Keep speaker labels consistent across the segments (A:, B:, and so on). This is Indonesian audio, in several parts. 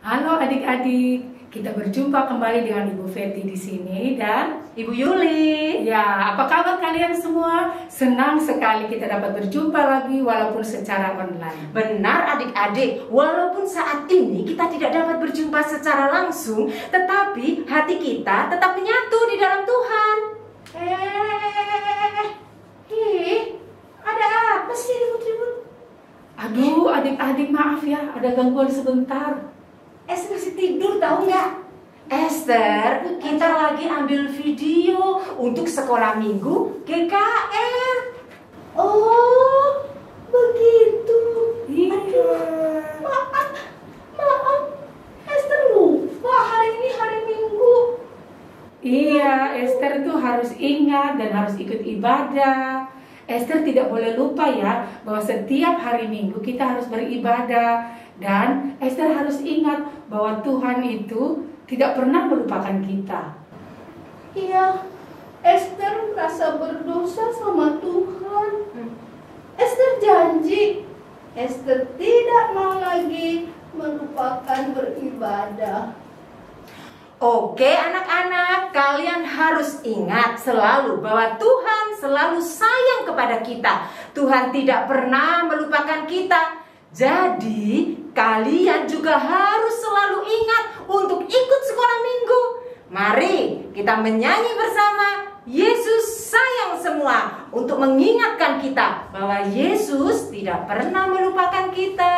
A: Halo adik-adik, kita berjumpa kembali dengan Ibu Feti di sini dan
B: Ibu Yuli.
A: ya, apa kabar kalian semua? Senang sekali kita dapat berjumpa lagi walaupun secara online.
B: Benar adik-adik, walaupun saat ini kita tidak dapat berjumpa secara langsung, tetapi hati kita tetap menyatu di dalam Tuhan. Ada apa sih ribut-ribut?
A: Aduh, adik-adik maaf ya, ada gangguan sebentar.
B: Esther masih tidur tahu nggak? Esther, kita lagi ambil video untuk sekolah minggu GKR. Oh, begitu.
A: Iya.
B: Maaf, Esther lupa hari ini hari Minggu.
A: Iya, Esther tuh harus ingat dan harus ikut ibadah. Esther tidak boleh lupa ya bahwa setiap hari Minggu kita harus beribadah. Dan Esther harus ingat bahwa Tuhan itu tidak pernah melupakan kita.
C: Iya, Esther merasa berdosa sama Tuhan. Esther janji, Esther tidak mau lagi melupakan beribadah.
B: Oke anak-anak, kalian harus ingat selalu bahwa Tuhan selalu sayang kepada kita. Tuhan tidak pernah melupakan kita. Jadi kalian juga harus selalu ingat untuk ikut sekolah minggu. Mari kita menyanyi bersama Yesus sayang semua, untuk mengingatkan kita bahwa Yesus tidak pernah melupakan kita.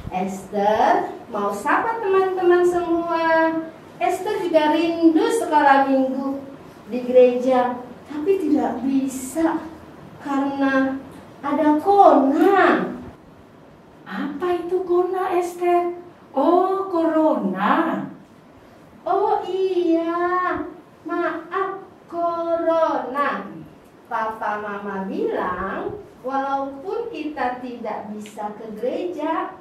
C: Esther mau sapa teman-teman semua. Esther juga rindu sekolah minggu di gereja, tapi tidak bisa karena ada corona.
A: Apa itu corona, Esther? Oh, corona.
C: Oh iya, maaf, corona. Papa mama bilang walaupun kita tidak bisa ke gereja,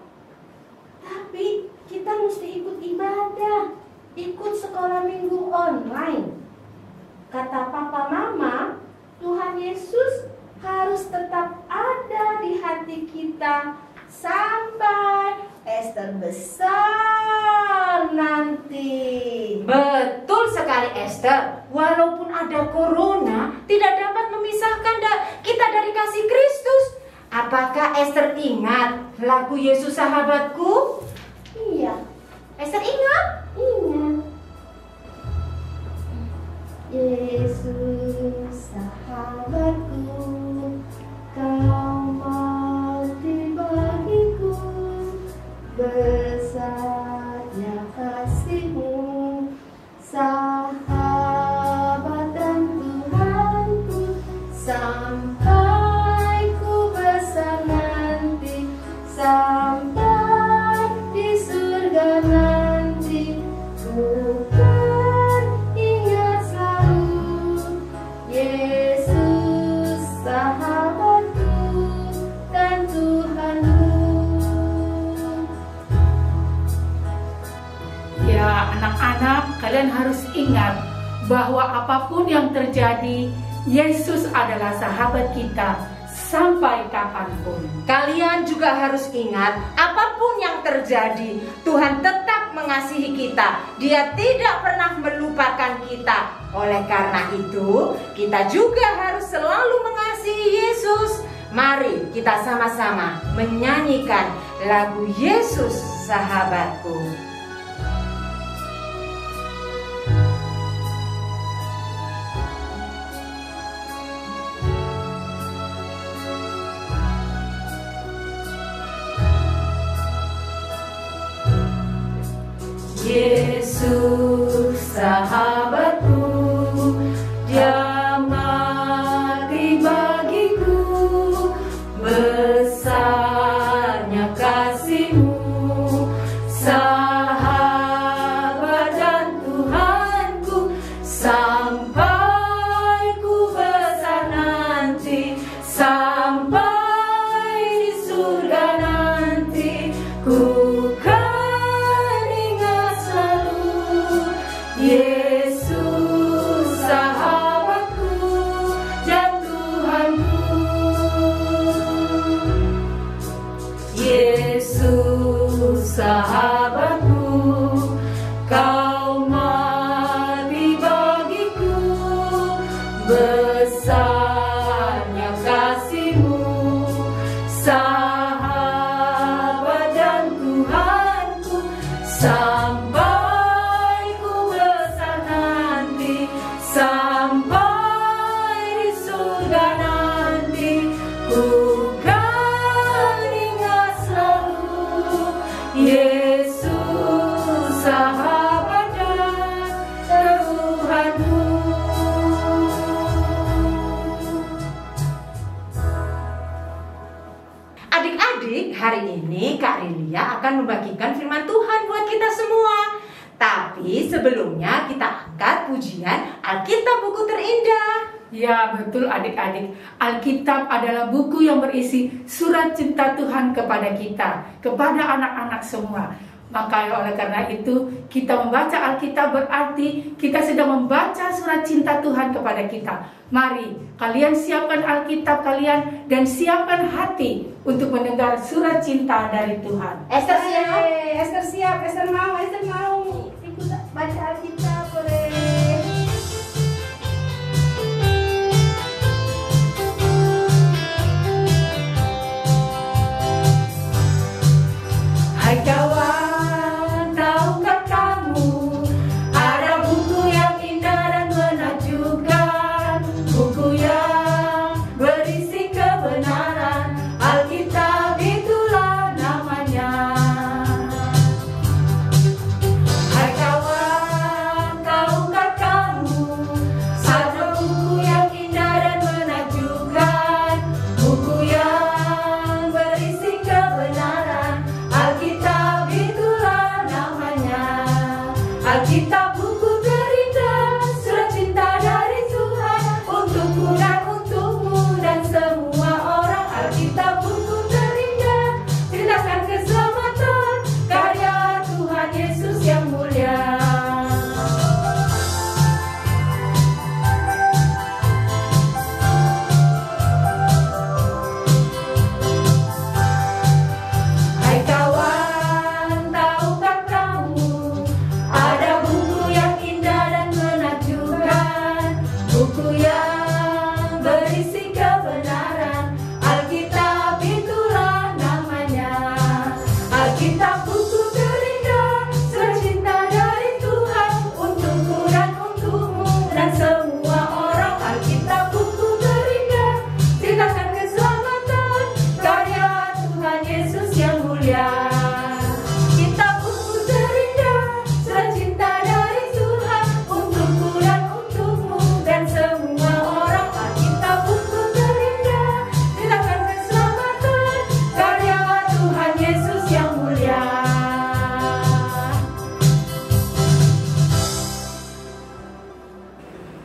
C: tapi kita mesti ikut ibadah, ikut sekolah minggu online. Kata papa mama, Tuhan Yesus harus tetap ada di hati kita sampai Esther besar nanti.
B: Betul sekali Esther, walaupun ada corona tidak dapat memisahkan kita dari kasih Kristus. Apakah Esther ingat lagu Yesus sahabatku?
C: Iya,
B: Esther ingat?
C: ingat. Yesus sahabatku, kau mati bagiku, besarnya kasih-Mu, sahabat dan Tuhanku, sampai ku besar nanti, sampai di surga nanti, ku
A: anak-anak, kalian harus ingat bahwa apapun yang terjadi, Yesus adalah sahabat kita sampai kapanpun.
B: Kalian juga harus ingat, apapun yang terjadi, Tuhan tetap mengasihi kita. Dia tidak pernah melupakan kita. Oleh karena itu, kita juga harus selalu mengasihi Yesus. Mari kita sama-sama menyanyikan lagu Yesus Sahabatku.
A: Yesus sahabatku, Dia mati bagiku, besarnya kasih-Mu, sahabat dan Tuhanku, sampai ku besar nanti, sampai di surga nanti, ku Yesus sahabatku dan Tuhanku. Yesus sahabatku, Kau mati bagiku, besarnya kasih-Mu, sahabat dan Tuhanku, sampai sampai di surga nanti, ku kan ingat selalu Yesus sahabat dan Tuhanku.
B: Adik-adik, hari ini Kak Rilia akan membagikan firman Tuhan buat kita semua. Tapi sebelumnya kita angkat pujian Alkitab buku terindah.
A: Ya betul adik-adik, Alkitab adalah buku yang berisi surat cinta Tuhan kepada kita, kepada anak-anak semua. Maka oleh karena itu kita membaca Alkitab berarti kita sedang membaca surat cinta Tuhan kepada kita. Mari kalian siapkan Alkitab kalian dan siapkan hati untuk mendengar surat cinta dari Tuhan.
B: Esther siap?
C: Esther siap, Esther mau ikut baca Alkitab boleh.
A: Hai kawan, tahukah kamu ada buku yang indah dan menakjubkan, buku yang berisi kebenaran, Alkitab itulah namanya. Hai kawan, tahukah kamu ada buku yang indah dan menakjubkan, buku yang berisi kebenaran, Alkitab itulah namanya. Alkitab buku terindah, surat cinta dari Tuhan untukku dan untukmu dan semua orang. Alkitab buku terindah, ceritakan keselamatan karya Tuhan Yesus yang mulia. Hai kawan, tahukah kamu ada buku yang indah dan menakjubkan, buku yang berisi kebenaran, Alkitab itulah namanya. Alkitab buku terindah, surat cinta dari Tuhan untukku dan untukmu dan semua orang. Alkitab buku terindah, ceritakan keselamatan karya Tuhan Yesus yang mulia. Kitab buku terindah, surat cinta dari Tuhan untukku dan untukmu dan semua orang. Alkitab buku terindah, ceritakan keselamatan karya Tuhan Yesus yang mulia.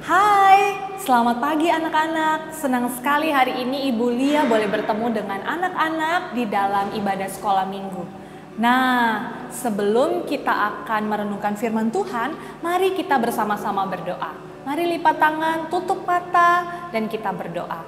D: Hai, selamat pagi anak-anak. Senang sekali hari ini Ibu Lia boleh bertemu dengan anak-anak di dalam ibadah sekolah minggu. Nah, sebelum kita akan merenungkan firman Tuhan, mari kita bersama-sama berdoa. Mari lipat tangan, tutup mata, dan kita berdoa.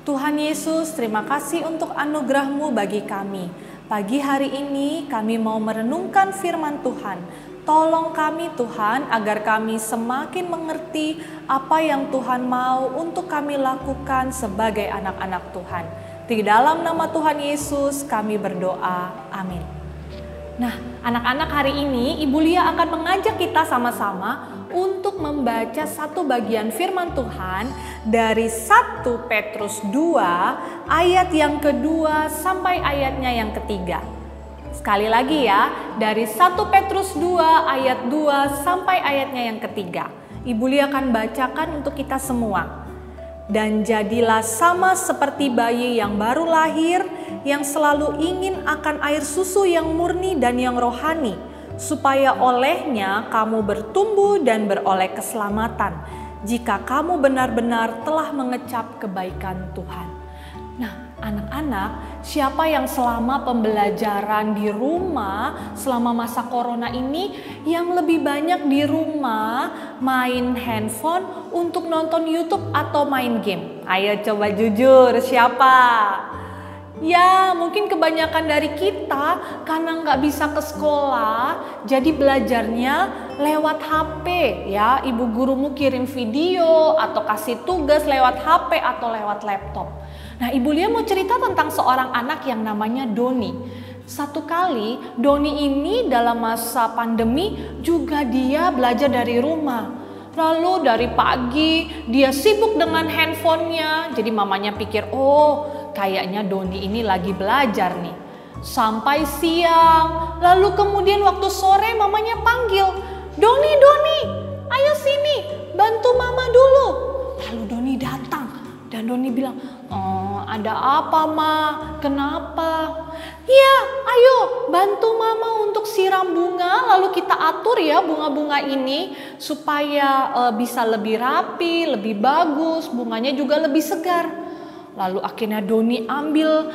D: Tuhan Yesus, terima kasih untuk anugerah-Mu bagi kami. Pagi hari ini kami mau merenungkan firman Tuhan. Tolong kami Tuhan agar kami semakin mengerti apa yang Tuhan mau untuk kami lakukan sebagai anak-anak Tuhan. Di dalam nama Tuhan Yesus kami berdoa. Amin. Nah, anak-anak, hari ini Ibu Lia akan mengajak kita sama-sama untuk membaca satu bagian firman Tuhan dari 1 Petrus 2 ayat yang kedua sampai ayatnya yang ketiga. Sekali lagi ya, dari 1 Petrus 2 ayat 2 sampai ayatnya yang ketiga. Ibu Lia akan bacakan untuk kita semua. Dan jadilah sama seperti bayi yang baru lahir, yang selalu ingin akan air susu yang murni dan yang rohani, supaya olehnya kamu bertumbuh dan beroleh keselamatan, jika kamu benar-benar telah mengecap kebaikan Tuhan. Nah, anak-anak, siapa yang selama pembelajaran di rumah, selama masa corona ini, yang lebih banyak di rumah main handphone untuk nonton YouTube atau main game? Ayo coba jujur, siapa? Ya, mungkin kebanyakan dari kita karena nggak bisa ke sekolah, jadi belajarnya lewat HP ya. Ibu gurumu kirim video atau kasih tugas lewat HP atau lewat laptop. Nah, Ibu Lia mau cerita tentang seorang anak yang namanya Doni. Satu kali, Doni ini dalam masa pandemi juga dia belajar dari rumah. Lalu dari pagi dia sibuk dengan handphonenya. Jadi mamanya pikir, oh kayaknya Doni ini lagi belajar nih. Sampai siang, lalu kemudian waktu sore mamanya panggil, Doni, ayo sini, bantu mama dulu. Lalu Doni datang dan Doni bilang, ada apa Ma? Kenapa? Ya, ayo bantu mama untuk siram bunga, lalu kita atur ya bunga-bunga ini supaya bisa lebih rapi, lebih bagus, bunganya juga lebih segar. Lalu akhirnya Doni ambil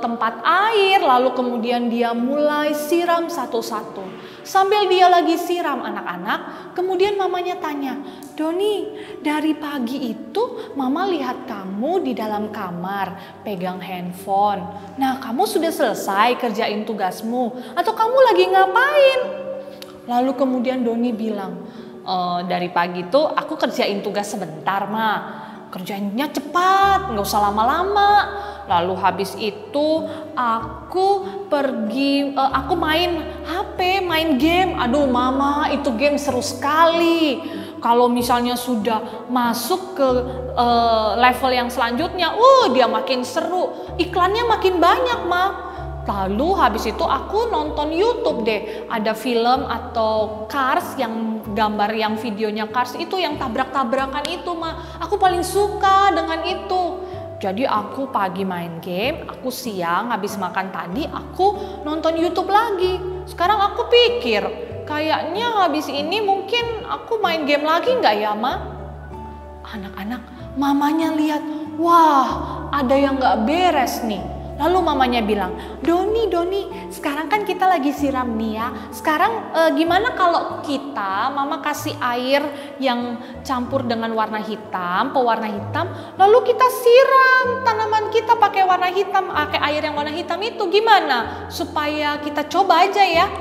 D: tempat air, lalu kemudian dia mulai siram satu-satu. Sambil dia lagi siram anak-anak, kemudian mamanya tanya, Doni, dari pagi itu mama lihat kamu di dalam kamar pegang handphone. Nah, kamu sudah selesai kerjain tugasmu atau kamu lagi ngapain? Lalu kemudian Doni bilang, dari pagi itu aku kerjain tugas sebentar Ma. Kerjainnya cepat, nggak usah lama-lama. Lalu habis itu aku pergi, aku main HP, main game. Aduh mama, itu game seru sekali. Kalau misalnya sudah masuk ke level yang selanjutnya, dia makin seru. Iklannya makin banyak Ma. Lalu habis itu aku nonton YouTube deh. Ada film atau Cars yang gambar yang videonya Cars itu yang tabrak-tabrakan itu Ma. Aku paling suka dengan itu. Jadi aku pagi main game, aku siang habis makan tadi aku nonton YouTube lagi. Sekarang aku pikir kayaknya habis ini mungkin aku main game lagi nggak ya Ma? Anak-anak, mamanya lihat, wah ada yang nggak beres nih. Lalu mamanya bilang, Doni, sekarang kan kita lagi siram nih ya. Sekarang gimana kalau kita, mama kasih air yang campur dengan warna hitam, pewarna hitam. Lalu kita siram tanaman kita pakai warna hitam, pakai air yang warna hitam itu. Gimana? Supaya kita coba aja ya.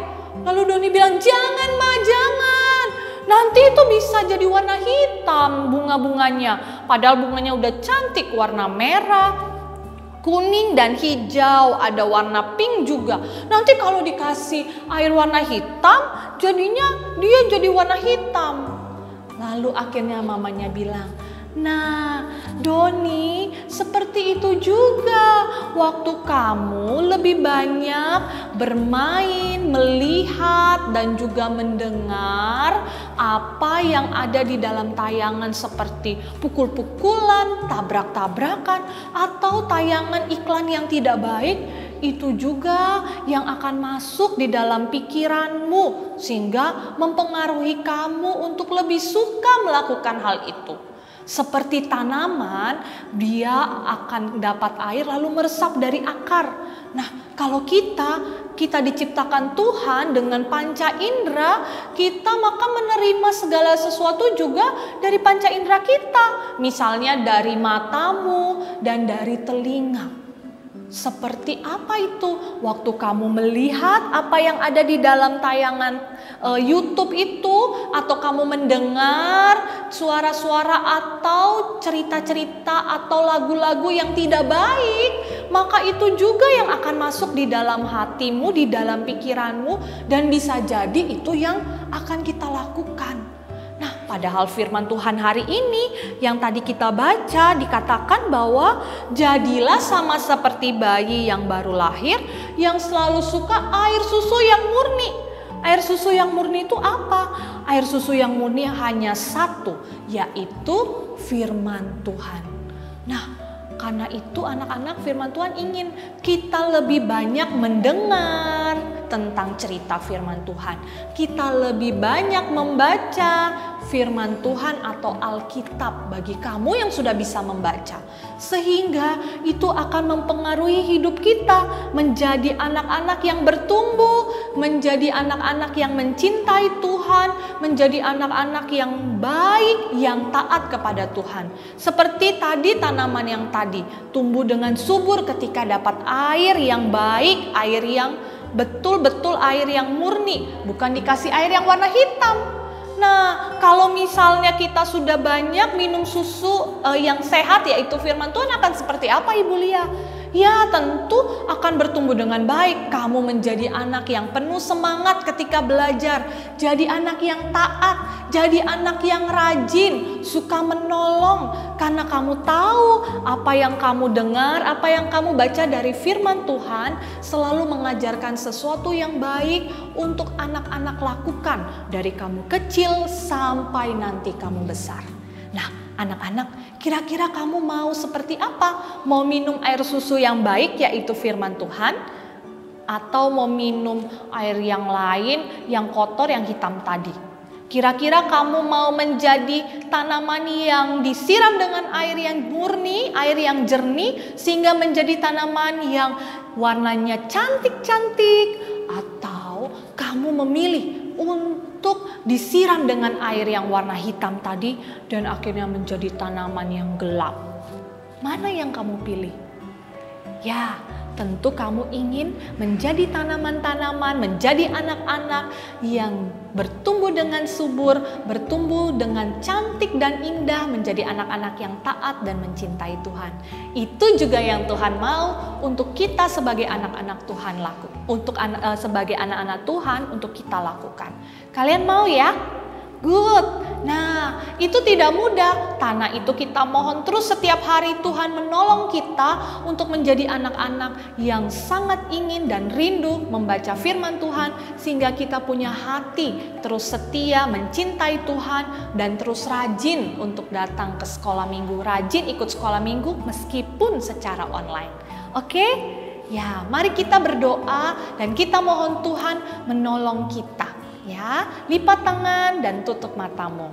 D: Lalu Doni bilang, jangan Ma, jangan. Nanti itu bisa jadi warna hitam bunga-bunganya. Padahal bunganya udah cantik, warna merah, kuning dan hijau, ada warna pink juga. Nanti kalau dikasih air warna hitam, jadinya dia jadi warna hitam. Lalu akhirnya mamanya bilang, nah Doni, seperti itu juga waktu kamu lebih banyak bermain, melihat dan juga mendengar apa yang ada di dalam tayangan seperti pukul-pukulan, tabrak-tabrakan atau tayangan iklan yang tidak baik. Itu juga yang akan masuk di dalam pikiranmu sehingga mempengaruhi kamu untuk lebih suka melakukan hal itu. Seperti tanaman, dia akan dapat air lalu meresap dari akar. Nah, kalau kita kita diciptakan Tuhan dengan panca indera, kita maka menerima segala sesuatu juga dari panca indera kita. Misalnya dari matamu dan dari telinga. Seperti apa itu? Waktu kamu melihat apa yang ada di dalam tayangan YouTube itu, atau kamu mendengar suara-suara atau cerita-cerita atau lagu-lagu yang tidak baik, maka itu juga yang akan masuk di dalam hatimu, di dalam pikiranmu, dan bisa jadi itu yang akan kita lakukan. Nah, padahal firman Tuhan hari ini yang tadi kita baca dikatakan bahwa jadilah sama seperti bayi yang baru lahir yang selalu suka air susu yang murni. Air susu yang murni itu apa? Air susu yang murni hanya satu, yaitu firman Tuhan. Nah, karena itu anak-anak, firman Tuhan ingin kita lebih banyak mendengar tentang cerita firman Tuhan. Kita lebih banyak membaca firman Tuhan atau Alkitab bagi kamu yang sudah bisa membaca. Sehingga itu akan mempengaruhi hidup kita menjadi anak-anak yang bertumbuh, menjadi anak-anak yang mencintai Tuhan, menjadi anak-anak yang baik, yang taat kepada Tuhan. Seperti tadi tanaman yang tadi tumbuh dengan subur ketika dapat air yang baik, air yang betul-betul air yang murni, bukan dikasih air yang warna hitam. Nah, kalau misalnya kita sudah banyak minum susu yang sehat, yaitu firman Tuhan, akan seperti apa Ibu Lia? Ya, tentu akan bertumbuh dengan baik. Kamu menjadi anak yang penuh semangat ketika belajar, jadi anak yang taat, jadi anak yang rajin, suka menolong, karena kamu tahu apa yang kamu dengar, apa yang kamu baca dari firman Tuhan selalu mengajarkan sesuatu yang baik untuk anak-anak lakukan dari kamu kecil sampai nanti kamu besar. Nah, anak-anak, kira-kira kamu mau seperti apa? Mau minum air susu yang baik, yaitu firman Tuhan, atau mau minum air yang lain, yang kotor, yang hitam tadi? Kira-kira kamu mau menjadi tanaman yang disiram dengan air yang murni, air yang jernih, sehingga menjadi tanaman yang warnanya cantik-cantik, atau kamu memilih untuk disiram dengan air yang warna hitam tadi dan akhirnya menjadi tanaman yang gelap? Mana yang kamu pilih? Ya, tentu kamu ingin menjadi tanaman-tanaman, menjadi anak-anak yang bertumbuh dengan subur, bertumbuh dengan cantik dan indah, menjadi anak-anak yang taat dan mencintai Tuhan. Itu juga yang Tuhan mau untuk kita sebagai anak-anak Tuhan sebagai anak-anak Tuhan untuk kita lakukan. Kalian mau ya? Good. Nah, itu tidak mudah. Tanah itu kita mohon terus setiap hari Tuhan menolong kita untuk menjadi anak-anak yang sangat ingin dan rindu membaca firman Tuhan, sehingga kita punya hati terus setia mencintai Tuhan dan terus rajin untuk datang ke sekolah minggu, rajin ikut sekolah minggu meskipun secara online. Oke? Ya, mari kita berdoa dan kita mohon Tuhan menolong kita. Ya, lipat tangan dan tutup matamu.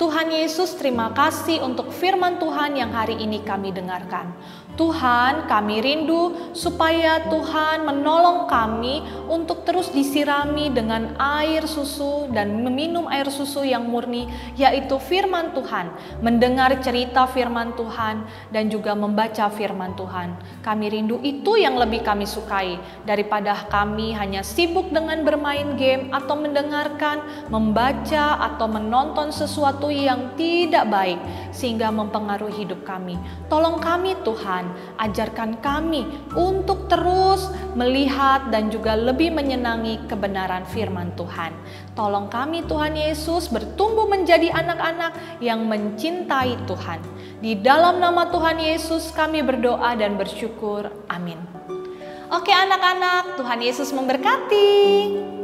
D: Tuhan Yesus, terima kasih untuk firman Tuhan yang hari ini kami dengarkan. Tuhan, kami rindu supaya Tuhan menolong kami untuk terus disirami dengan air susu dan meminum air susu yang murni, yaitu firman Tuhan, mendengar cerita firman Tuhan, dan juga membaca firman Tuhan. Kami rindu itu yang lebih kami sukai, daripada kami hanya sibuk dengan bermain game atau mendengarkan, membaca, atau menonton sesuatu yang tidak baik, sehingga mempengaruhi hidup kami. Tolong kami Tuhan, ajarkan kami untuk terus melihat dan juga lebih menyenangi kebenaran firman Tuhan. Tolong kami Tuhan Yesus bertumbuh menjadi anak-anak yang mencintai Tuhan. Di dalam nama Tuhan Yesus kami berdoa dan bersyukur. Amin. Oke anak-anak, Tuhan Yesus memberkati.